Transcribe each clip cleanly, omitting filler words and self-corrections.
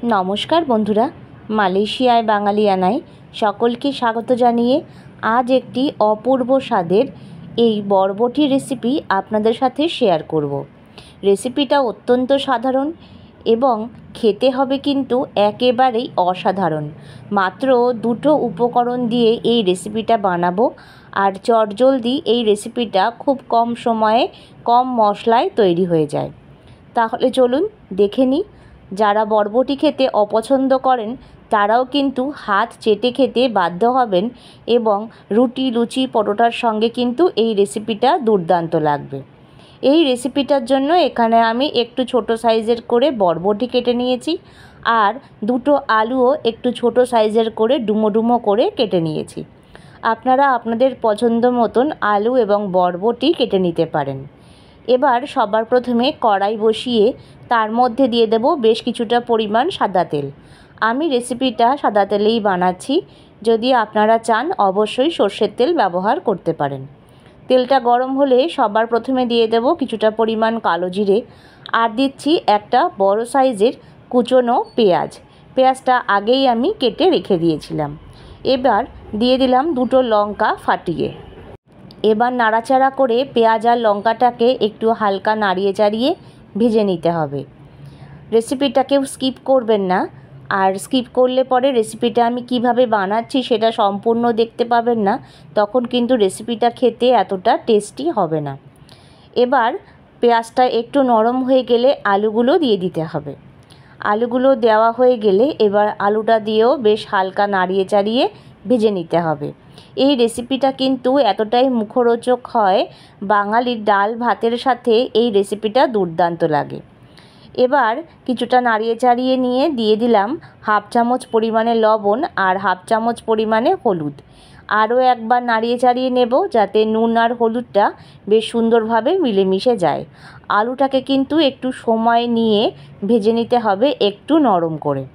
নমস্কার বন্ধুরা, মালয়েশিয়ায় বাঙালিয়ানায় সকলকে স্বাগত জানিয়ে আজ একটি অপূর্ব স্বাদের এই বরবটি রেসিপি আপনাদের সাথে শেয়ার করব। রেসিপিটা অত্যন্ত সাধারণ এবং খেতে হবে কিন্তু একেবারেই অসাধারণ। মাত্র দুটো উপকরণ দিয়ে এই রেসিপিটা বানাবো আর চটজলদি এই রেসিপিটা খুব কম সময়ে কম মশলায় তৈরি হয়ে যায়। তাহলে চলুন দেখে নিই। যারা বরবটি খেতে অপছন্দ করেন তারাও কিন্তু হাত চেটে খেতে বাধ্য হবেন এবং রুটি, লুচি, পরোটার সঙ্গে কিন্তু এই রেসিপিটা দুর্দান্ত লাগবে। এই রেসিপিটার জন্য এখানে আমি একটু ছোট সাইজের করে বরবটি কেটে নিয়েছি আর দুটো আলুও একটু ছোট সাইজের করে ডুমো ডুমো করে কেটে নিয়েছি। আপনারা আপনাদের পছন্দ মতন আলু এবং বরবটি কেটে নিতে পারেন। এবার সবার প্রথমে কড়াই বসিয়ে তার মধ্যে দিয়ে দেব বেশ কিছুটা পরিমাণ সাদা তেল। আমি রেসিপিটা সাদা তেলেই বানাচ্ছি, যদি আপনারা চান অবশ্যই সর্ষের তেল ব্যবহার করতে পারেন। তেলটা গরম হলে সবার প্রথমে দিয়ে দেব কিছুটা পরিমাণ কালো জিরে আর দিচ্ছি একটা বড় সাইজের কুচনো পেঁয়াজ। পেঁয়াজটা আগেই আমি কেটে রেখে দিয়েছিলাম। এবার দিয়ে দিলাম দুটো লঙ্কা ফাটিয়ে। এবার নাড়াচাড়া করে পেঁয়াজ আর লঙ্কাটাকে একটু হালকা নাড়িয়ে চাড়িয়ে ভেজে নিতে হবে। রেসিপিটাকেও স্কিপ করবেন না, আর স্কিপ করলে পরে রেসিপিটা আমি কিভাবে বানাচ্ছি সেটা সম্পূর্ণ দেখতে পাবেন না, তখন কিন্তু রেসিপিটা খেতে এতটা টেস্টি হবে না। এবার পেঁয়াজটা একটু নরম হয়ে গেলে আলুগুলো দিয়ে দিতে হবে। আলুগুলো দেওয়া হয়ে গেলে এবার আলুটা দিয়েও বেশ হালকা নাড়িয়ে চাড়িয়ে ভেজে নিতে হবে। এই রেসিপিটা কিন্তু এতটাই মুখরোচক হয়, বাঙালির ডাল ভাতের সাথে এই রেসিপিটা দুর্দান্ত লাগে। এবার কিছুটা নাড়িয়ে চাড়িয়ে নিয়ে দিয়ে দিলাম হাফ চামচ পরিমাণে লবণ আর হাফ চামচ পরিমাণে হলুদ। আরও একবার নাড়িয়ে চাড়িয়ে নেব যাতে নুন আর হলুদটা বেশ সুন্দরভাবে মিলেমিশে যায়। আলুটাকে কিন্তু একটু সময় নিয়ে ভেজে নিতে হবে, একটু নরম করে।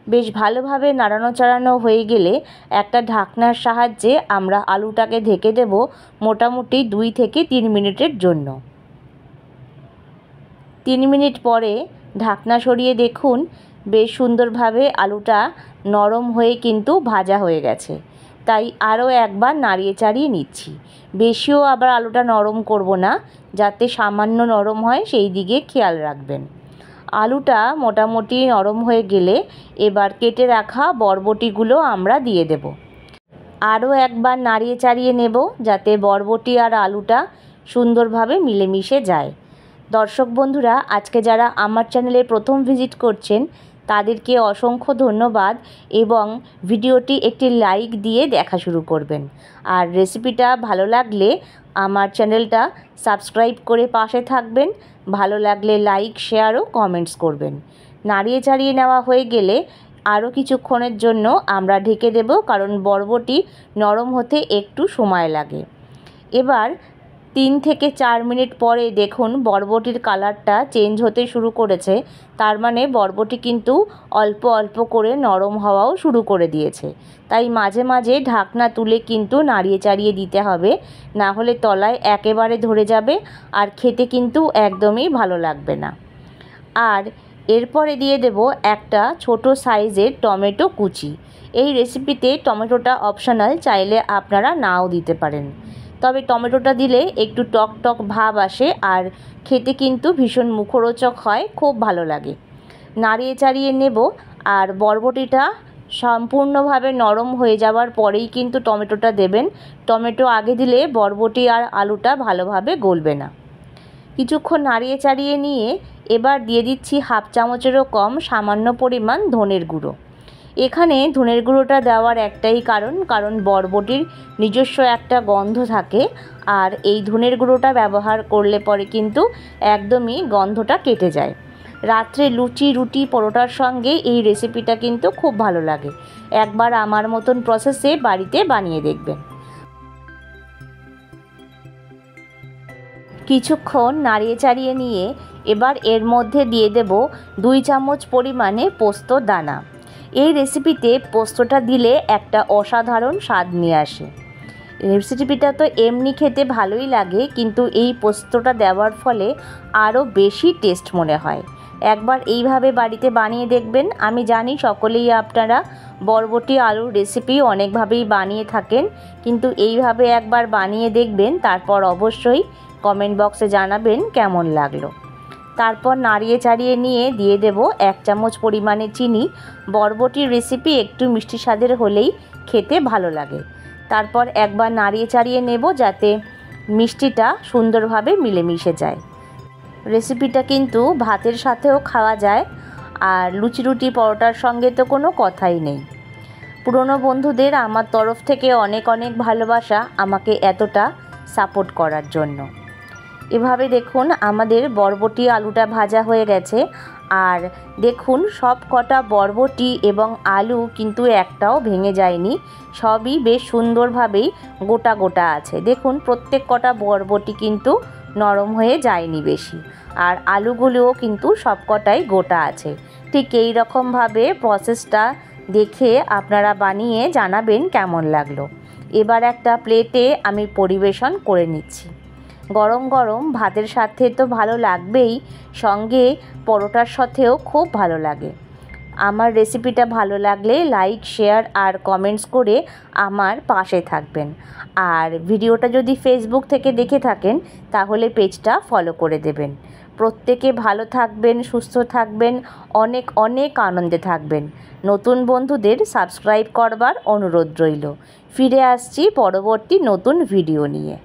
বেশ ভালোভাবে নাড়ানো চাড়ানো হয়ে গেলে একটা ঢাকনার সাহায্যে আমরা আলুটাকে ঢেকে দেব মোটামুটি 2 থেকে 3 মিনিটের জন্য। 3 মিনিট পরে ঢাকনা সরিয়ে দেখুন বেশ সুন্দরভাবে আলুটা নরম হয়ে কিন্তু ভাজা হয়ে গেছে। তাই আরও একবার নাড়িয়ে চাড়িয়ে নিচ্ছি। বেশিও আবার আলুটা নরম করব না, যাতে সামান্য নরম হয় সেই দিকে খেয়াল রাখবেন। আলুটা মোটামুটি নরম হয়ে গেলে এবার কেটে রাখা বরবটিগুলো আমরা দিয়ে দেব। আরও একবার নাড়িয়ে চাড়িয়ে নেব যাতে বরবটি আর আলুটা সুন্দরভাবে মিলেমিশে যায়। দর্শক বন্ধুরা, আজকে যারা আমার চ্যানেলে প্রথম ভিজিট করছেন তাদেরকে অসংখ্য ধন্যবাদ এবং ভিডিওটি একটি লাইক দিয়ে দেখা শুরু করবেন। আর রেসিপিটা ভালো লাগলে আমার চ্যানেলটা সাবস্ক্রাইব করে পাশে থাকবেন। ভালো লাগলে লাইক, শেয়ার ও কমেন্টস করবেন। নাড়িয়ে চাড়িয়ে নেওয়া হয়ে গেলে আরও কিছুক্ষণের জন্য আমরা ঢেকে দেব, কারণ বরবটি নরম হতে একটু সময় লাগে। এবার 3 থেকে 4 মিনিট পরে দেখুন বরবটির কালারটা চেঞ্জ হতে শুরু করেছে, তার মানে বরবটি কিন্তু অল্প অল্প করে নরম হওয়াও শুরু করে দিয়েছে। তাই মাঝে মাঝে ঢাকনা তুলে কিন্তু নাড়িয়ে চাড়িয়ে দিতে হবে, না হলে তলায় একেবারে ধরে যাবে আর খেতে কিন্তু একদমই ভালো লাগবে না। আর এরপরে দিয়ে দেব একটা ছোট সাইজের টমেটো কুচি। এই রেসিপিতে টমেটোটা অপশনাল, চাইলে আপনারা নাও দিতে পারেন, তবে টমেটোটা দিলে একটু টক টক ভাব আসে আর খেতে কিন্তু ভীষণ মুখরোচক হয়, খুব ভালো লাগে। নাড়িয়ে চাড়িয়ে নেব আর বরবটিটা সম্পূর্ণভাবে নরম হয়ে যাওয়ার পরেই কিন্তু টমেটোটা দেবেন। টমেটো আগে দিলে বরবটি আর আলুটা ভালোভাবে গলবে না। কিছুক্ষণ নাড়িয়ে চাড়িয়ে নিয়ে এবার দিয়ে দিচ্ছি হাফ চামচেরও কম সামান্য পরিমাণ ধনের গুঁড়ো। এখানে ধনের গুঁড়োটা দেওয়ার একটাই কারণ বরবটির নিজস্ব একটা গন্ধ থাকে, আর এই ধনের গুঁড়োটা ব্যবহার করলে পরে কিন্তু একদমই গন্ধটা কেটে যায়। রাত্রে লুচি, রুটি, পরোটার সঙ্গে এই রেসিপিটা কিন্তু খুব ভালো লাগে। একবার আমার মতন প্রসেসে বাড়িতে বানিয়ে দেখবেন। কিছুক্ষণ নাড়িয়ে চাড়িয়ে নিয়ে এবার এর মধ্যে দিয়ে দেব 2 চামচ পরিমাণে পোস্ত দানা। এই রেসিপিতে পোস্তটা দিলে একটা অসাধারণ স্বাদ নিয়ে আসে। রেসিপিটা তো এমনি খেতে ভালোই লাগে, কিন্তু এই পোস্তটা দেওয়ার ফলে আরও বেশি টেস্ট মনে হয়। একবার এইভাবে বাড়িতে বানিয়ে দেখবেন। আমি জানি সকলেই আপনারা বরবটি আলুর রেসিপি অনেকভাবেই বানিয়ে থাকেন, কিন্তু এইভাবে একবার বানিয়ে দেখবেন, তারপর অবশ্যই কমেন্ট বক্সে জানাবেন কেমন লাগলো। তারপর নাড়িয়ে চাড়িয়ে নিয়ে দিয়ে দেব 1 চামচ পরিমাণে চিনি। বরবটির রেসিপি একটু মিষ্টি স্বাদের হলেই খেতে ভালো লাগে। তারপর একবার নাড়িয়ে চাড়িয়ে নেব যাতে মিষ্টিটা সুন্দরভাবে মিলেমিশে যায়। রেসিপিটা কিন্তু ভাতের সাথেও খাওয়া যায়, আর লুচি রুটি পরোটার সঙ্গে তো কোনো কথাই নেই। পুরনো বন্ধুদের আমার তরফ থেকে অনেক অনেক ভালোবাসা আমাকে এতটা সাপোর্ট করার জন্য। এভাবে দেখুন আমাদের বরবটি আলুটা ভাজা হয়ে গেছে, আর দেখুন সব কটা বরবটি এবং আলু কিন্তু একটাও ভেঙে যায়নি, সবই বেশ সুন্দরভাবেই গোটা গোটা আছে। দেখুন প্রত্যেক কটা বরবটি কিন্তু নরম হয়ে যায়নি বেশি, আর আলুগুলোও কিন্তু সব কটাই গোটা আছে। ঠিক এই রকমভাবে প্রসেসটা দেখে আপনারা বানিয়ে জানাবেন কেমন লাগলো। এবার একটা প্লেটে আমি পরিবেশন করে নিচ্ছি। গরম গরম ভাতের সাথে তো ভালো লাগবেই, সঙ্গে পরোটার সাথেও খুব ভালো লাগে। আমার রেসিপিটা ভালো লাগলে লাইক, শেয়ার আর কমেন্টস করে আমার পাশে থাকবেন। আর ভিডিওটা যদি ফেসবুক থেকে দেখে থাকেন তাহলে পেজটা ফলো করে দেবেন। প্রত্যেকে ভালো থাকবেন, সুস্থ থাকবেন, অনেক অনেক আনন্দে থাকবেন। নতুন বন্ধুদের সাবস্ক্রাইব করবার অনুরোধ রইল। ফিরে আসছি পরবর্তী নতুন ভিডিও নিয়ে।